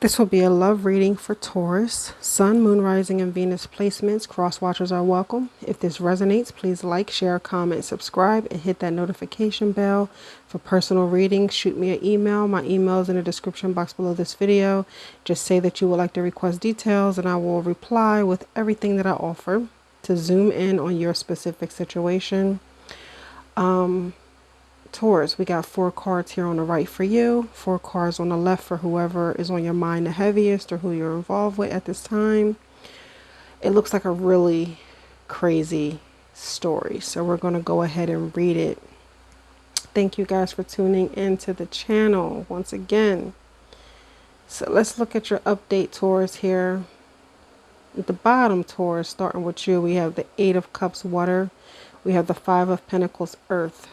This will be a love reading for Taurus. Sun, Moon, Rising, and Venus placements. Cross watchers are welcome. If this resonates, please like, share, comment, subscribe, and hit that notification bell. For personal readings, shoot me an email. My email is in the description box below this video. Just say that you would like to request details, and I will reply with everything that I offer to zoom in on your specific situation. Taurus, we got 4 cards here on the right for you, 4 cards on the left for whoever is on your mind the heaviest or who you're involved with at this time. It looks like a really crazy story, so we're going to go ahead and read it. Thank you guys for tuning into the channel once again. So let's look at your update, Taurus, here. At the bottom, Taurus, starting with you, we have the 8 of Cups, water. We have the 5 of Pentacles, earth.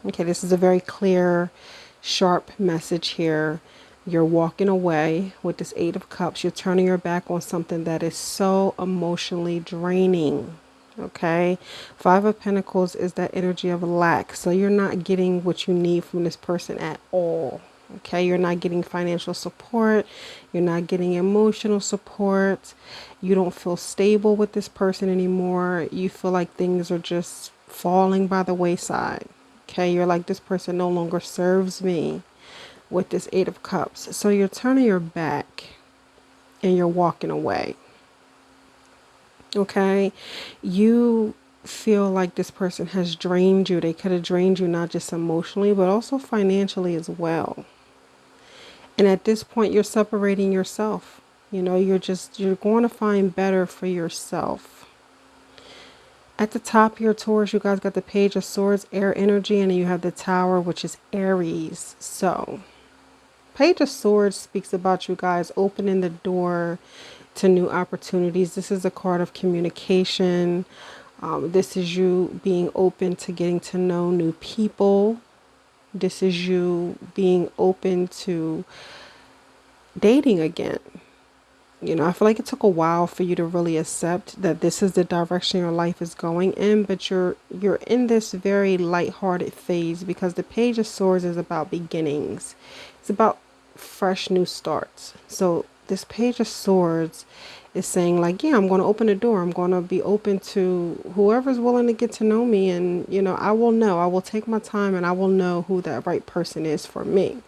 Okay, this is a very clear, sharp message here. You're walking away with this 8 of Cups. You're turning your back on something that is so emotionally draining. Okay, 5 of Pentacles is that energy of lack. So you're not getting what you need from this person at all. Okay, you're not getting financial support. You're not getting emotional support. You don't feel stable with this person anymore. You feel like things are just falling by the wayside. Okay, you're like, this person no longer serves me with this 8 of Cups. So you're turning your back and you're walking away. Okay, you feel like this person has drained you. They could have drained you not just emotionally, but also financially as well. And at this point, you're separating yourself. You know, you're going to find better for yourself. At the top here, Taurus, you guys got the Page of Swords, air energy, and then you have the Tower, which is Aries. So, Page of Swords speaks about you guys opening the door to new opportunities. This is a card of communication. This is you being open to getting to know new people. This is you being open to dating again. You know, I feel like it took a while for you to really accept that this is the direction your life is going in, but you're in this very lighthearted phase because the Page of Swords is about beginnings. It's about fresh new starts. So this Page of Swords is saying like, yeah, I'm going to open the door. I'm going to be open to whoever's willing to get to know me. And, you know, I will take my time and I will know who that right person is for me.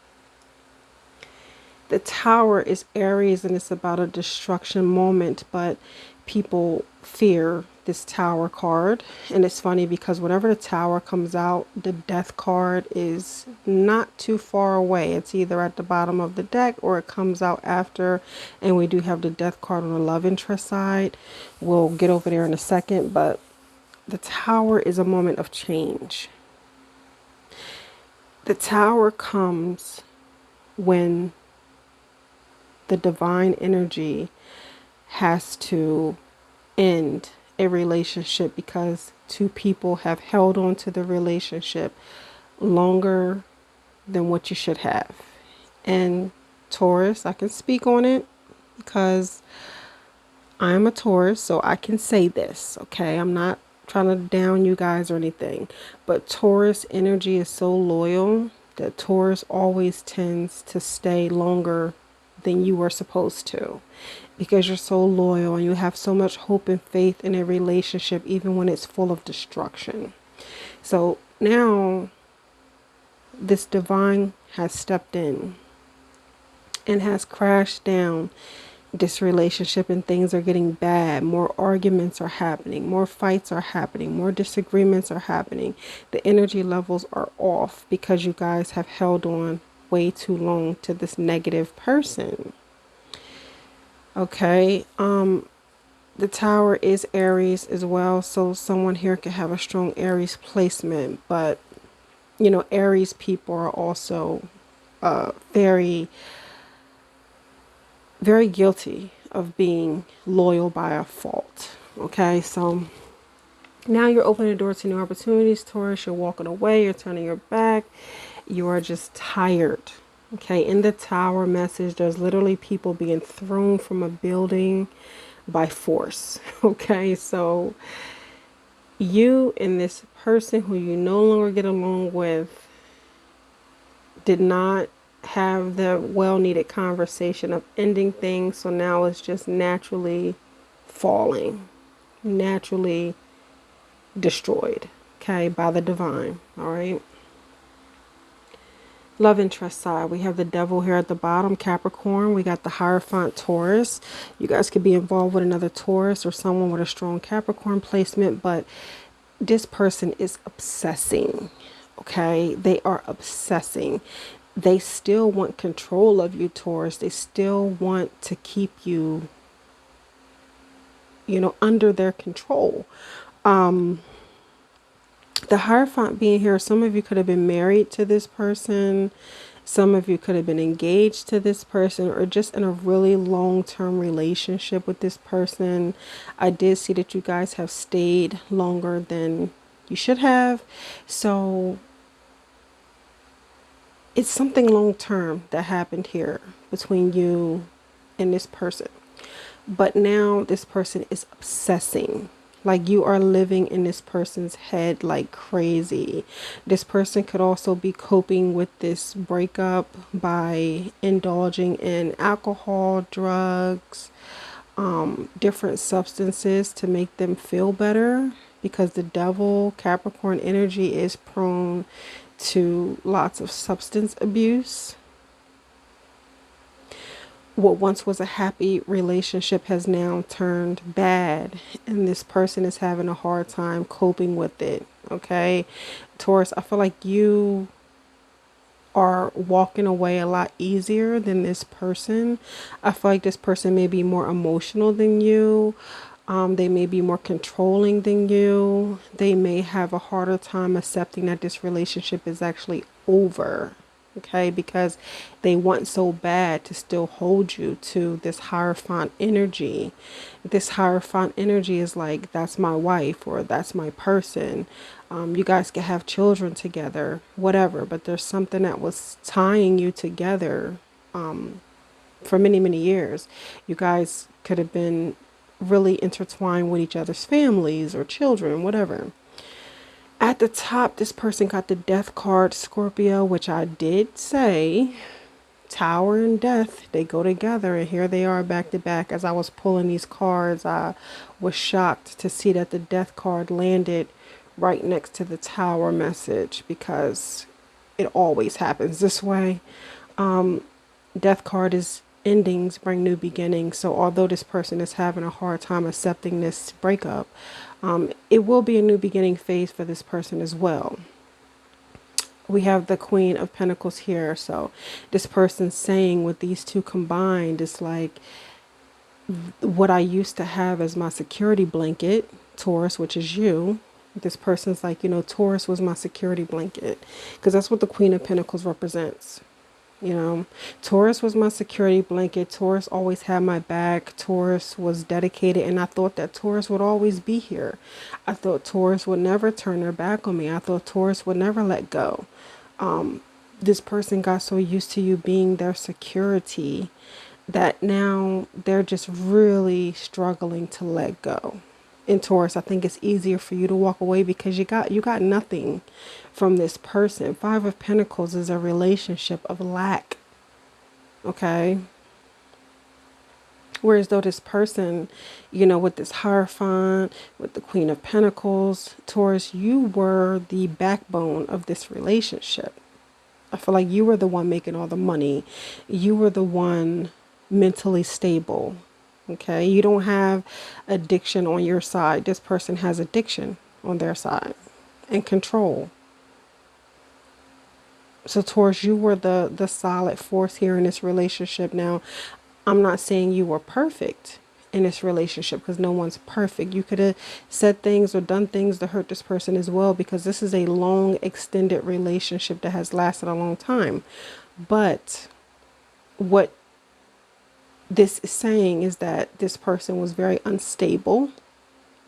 The Tower is Aries and it's about a destruction moment, but people fear this Tower card. And it's funny because whenever the Tower comes out, the Death card is not too far away. It's either at the bottom of the deck or it comes out after. And we do have the Death card on the love interest side. We'll get over there in a second, but the Tower is a moment of change. The Tower comes when the divine energy has to end a relationship because 2 people have held on to the relationship longer than what you should have. And Taurus, I can speak on it because I'm a Taurus, so I can say this, okay? I'm not trying to down you guys or anything, but Taurus energy is so loyal that Taurus always tends to stay longer than you were supposed to because you're so loyal and you have so much hope and faith in a relationship even when it's full of destruction. So now this divine has stepped in and has crashed down this relationship and things are getting bad. More arguments are happening, more fights are happening, more disagreements are happening. The energy levels are off because you guys have held on way too long to this negative person. Okay, the Tower is Aries as well, so someone here could have a strong Aries placement, but you know, Aries people are also very guilty of being loyal by a fault. Okay, so now you're opening the door to new opportunities, Taurus. You're walking away, you're turning your back. You are just tired. Okay, in the Tower message, there's literally people being thrown from a building by force. Okay, so you and this person who you no longer get along with did not have the well-needed conversation of ending things. So now it's just naturally falling, naturally destroyed, okay, by the divine. All right. Love interest side, we have the devil here at the bottom, Capricorn. We got the Hierophant, Taurus. You guys could be involved with another Taurus or someone with a strong Capricorn placement, but this person is obsessing. Okay, they are obsessing. They still want control of you, Taurus. They still want to keep you, under their control. The Hierophant being here, some of you could have been married to this person. Some of you could have been engaged to this person, or just in a really long-term relationship with this person. I did see that you guys have stayed longer than you should have. So it's something long-term that happened here between you and this person. But now this person is obsessing. Like, you are living in this person's head like crazy. This person could also be coping with this breakup by indulging in alcohol, drugs, different substances to make them feel better, because the devil, Capricorn energy, is prone to lots of substance abuse. What once was a happy relationship has now turned bad, and this person is having a hard time coping with it. Okay, Taurus, I feel like you are walking away a lot easier than this person. I feel like this person may be more emotional than you. They may be more controlling than you. They may have a harder time accepting that this relationship is actually over. Okay, because they want so bad to still hold you to this Hierophant energy. This Hierophant energy is like, that's my wife, or that's my person. You guys can have children together, whatever, but there's something that was tying you together for many, many years. You guys could have been really intertwined with each other's families or children, whatever. At the top, this person got the Death card, Scorpio, which I did say Tower and Death, they go together, and here they are back to back. As I was pulling these cards, I was shocked to see that the Death card landed right next to the Tower message, because it always happens this way. Death card is endings bring new beginnings. So although this person is having a hard time accepting this breakup, it will be a new beginning phase for this person as well. We have the Queen of Pentacles here. So this person's saying, with these two combined, it's like, what I used to have as my security blanket, Taurus, which is you. This person's like, Taurus was my security blanket, because that's what the Queen of Pentacles represents. Taurus was my security blanket. Taurus always had my back. Taurus was dedicated, and I thought that Taurus would always be here. I thought Taurus would never turn their back on me. I thought Taurus would never let go. This person got so used to you being their security that now they're just really struggling to let go. In Taurus, I think it's easier for you to walk away because you got nothing from this person. Five of Pentacles is a relationship of lack. Okay. Whereas though this person, with this Hierophant, with the Queen of Pentacles, Taurus, you were the backbone of this relationship. I feel like you were the one making all the money. You were the one mentally stable. Okay, you don't have addiction on your side. This person has addiction on their side, and control. So Taurus, you were the solid force here in this relationship. Now, I'm not saying you were perfect in this relationship, because no one's perfect. You could have said things or done things to hurt this person as well, because this is a long, extended relationship that has lasted a long time. But what this is saying is that this person was very unstable,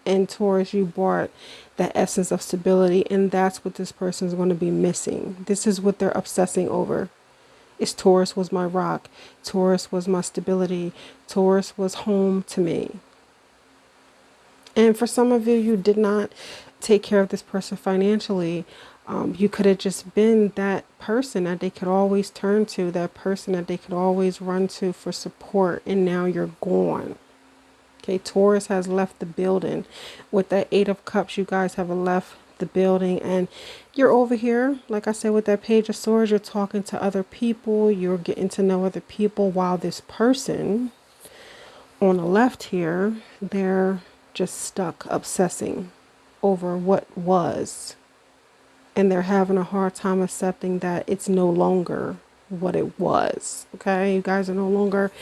and Taurus, you brought that essence of stability, and that's what this person is going to be missing. This is what they're obsessing over. Is Taurus was my rock. Taurus was my stability. Taurus was home to me. And for some of you, you did not take care of this person financially. You could have just been that person that they could always turn to, that person that they could always run to for support, and now you're gone. Okay, Taurus has left the building. With that Eight of Cups, you guys have left the building, and you're over here. Like I said, with that Page of Swords, you're talking to other people. You're getting to know other people, while this person on the left here, they're just stuck obsessing over what was. And they're having a hard time accepting that it's no longer what it was. Okay, you guys are no longer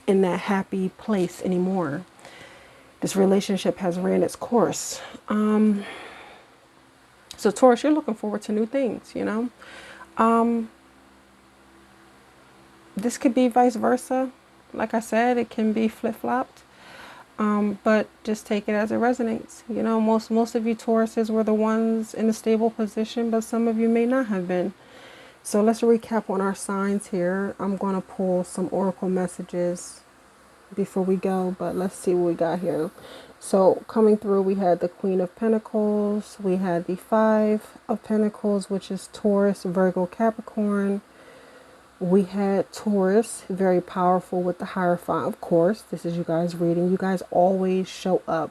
in that happy place anymore. This relationship has ran its course. So Taurus, you're looking forward to new things, you know. This could be vice versa. Like I said, it can be flip-flopped. But just take it as it resonates. You know, most of you Tauruses were the ones in a stable position, but some of you may not have been. So let's recap on our signs here. I'm going to pull some oracle messages before we go, but let's see what we got here. So coming through, we had the Queen of Pentacles. We had the Five of Pentacles, which is Taurus, Virgo, Capricorn. We had Taurus, very powerful with the Hierophant, of course. This is you guys reading. You guys always show up.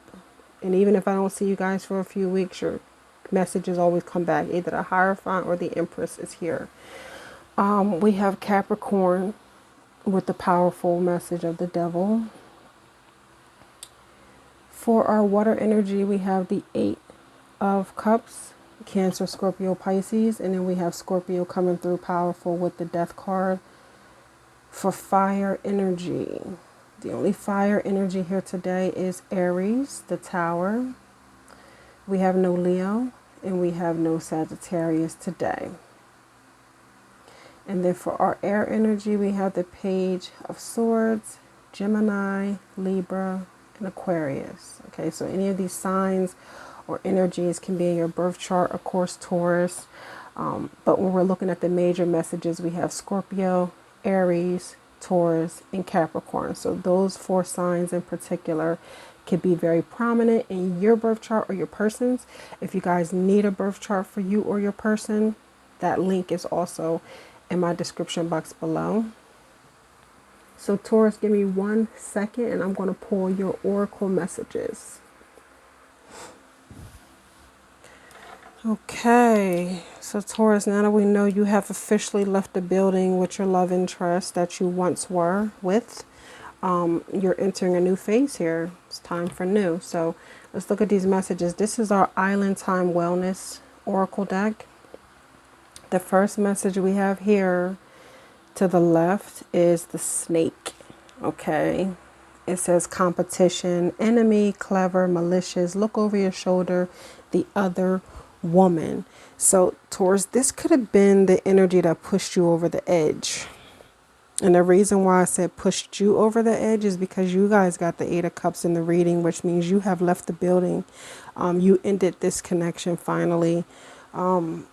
And even if I don't see you guys for a few weeks, your messages always come back. Either the Hierophant or the Empress is here. We have Capricorn with the powerful message of the Devil. For our water energy, we have the Eight of Cups, Cancer, Scorpio, Pisces, and then we have Scorpio coming through powerful with the Death card. For fire energy, the only fire energy here today is Aries, the Tower. We have no Leo and we have no Sagittarius today. And then for our air energy, we have the Page of Swords, Gemini, Libra, and Aquarius. Okay, so any of these signs or energies can be in your birth chart, of course, Taurus. But when we're looking at the major messages, we have Scorpio, Aries, Taurus, and Capricorn. So those four signs in particular could be very prominent in your birth chart or your person's. If you guys need a birth chart for you or your person, that link is also in my description box below. So Taurus, give me 1 second and I'm going to pull your oracle messages. Okay, so Taurus, now that we know you have officially left the building with your love interest that you once were with, you're entering a new phase here. It's time for new. So let's look at these messages. This is our Island Time Wellness Oracle deck. The first message we have here to the left is the snake. Okay, it says competition, enemy, clever, malicious, look over your shoulder, the other woman. So Taurus, this could have been the energy that pushed you over the edge. And the reason why I said pushed you over the edge is because you guys got the Eight of Cups in the reading, which means you have left the building. You ended this connection finally. And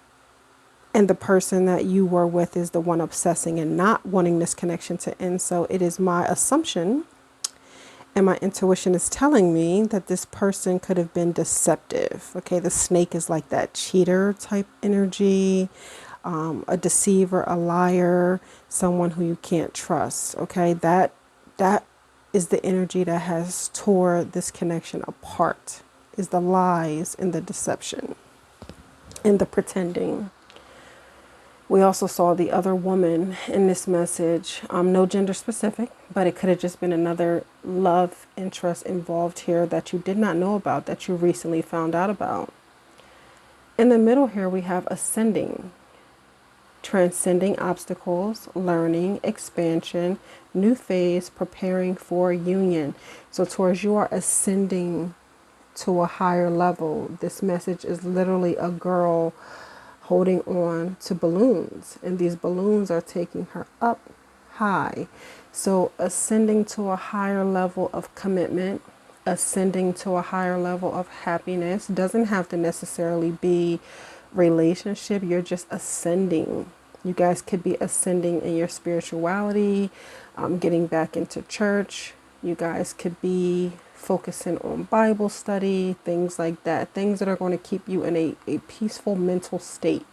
the person that you were with is the one obsessing and not wanting this connection to end. So it is my assumption and my intuition is telling me that this person could have been deceptive. Okay, the snake is like that cheater type energy, a deceiver, a liar, someone who you can't trust. Okay, that is the energy that has tore this connection apart, is the lies and the deception and the pretending. We also saw the other woman in this message, no gender specific, but it could have just been another love interest involved here that you did not know about, that you recently found out about. In the middle here, we have ascending, transcending obstacles, learning, expansion, new phase, preparing for union. So Taurus, you are ascending to a higher level. This message is literally a girl holding on to balloons, and these balloons are taking her up high. So ascending to a higher level of commitment, ascending to a higher level of happiness, doesn't have to necessarily be relationship. You're just ascending. You guys could be ascending in your spirituality, getting back into church. You guys could be focusing on Bible study, things like that, things that are going to keep you in a peaceful mental state.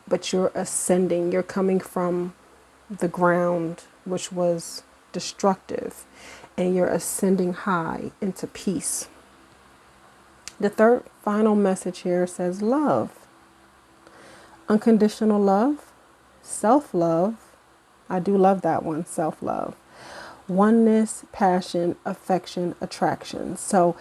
but you're ascending. You're coming from the ground, which was destructive, and you're ascending high into peace. The third final message here says love. Unconditional love, self-love. I do love that one, self-love. Oneness, passion, affection, attraction. So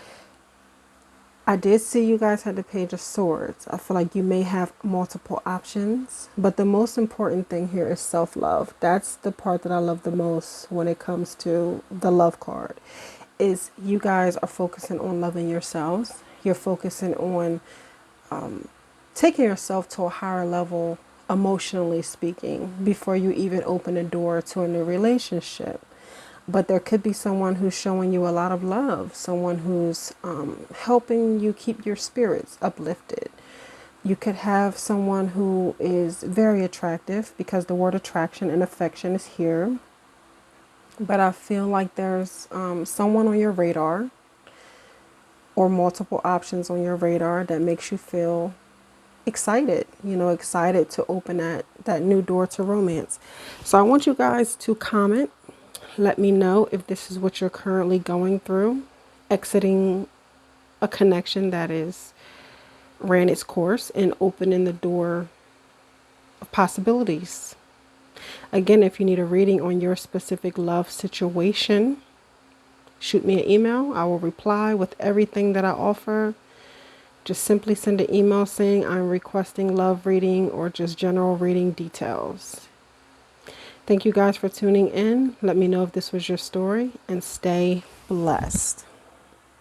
I did see you guys had the Page of Swords. I feel like you may have multiple options, but the most important thing here is self-love. That's the part that I love the most when it comes to the love card, is you guys are focusing on loving yourselves. You're focusing on taking yourself to a higher level, emotionally speaking, before you even open a door to a new relationship. But there could be someone who's showing you a lot of love, someone who's helping you keep your spirits uplifted. You could have someone who is very attractive, because the word attraction and affection is here. But I feel like there's someone on your radar, or multiple options on your radar, that makes you feel excited, excited to open that new door to romance. So I want you guys to comment. Let me know if this is what you're currently going through, exiting a connection that is ran its course and opening the door of possibilities. Again, if you need a reading on your specific love situation, shoot me an email. I will reply with everything that I offer. Just simply send an email saying I'm requesting love reading, or just general reading details. Thank you guys for tuning in. Let me know if this was your story, and stay blessed.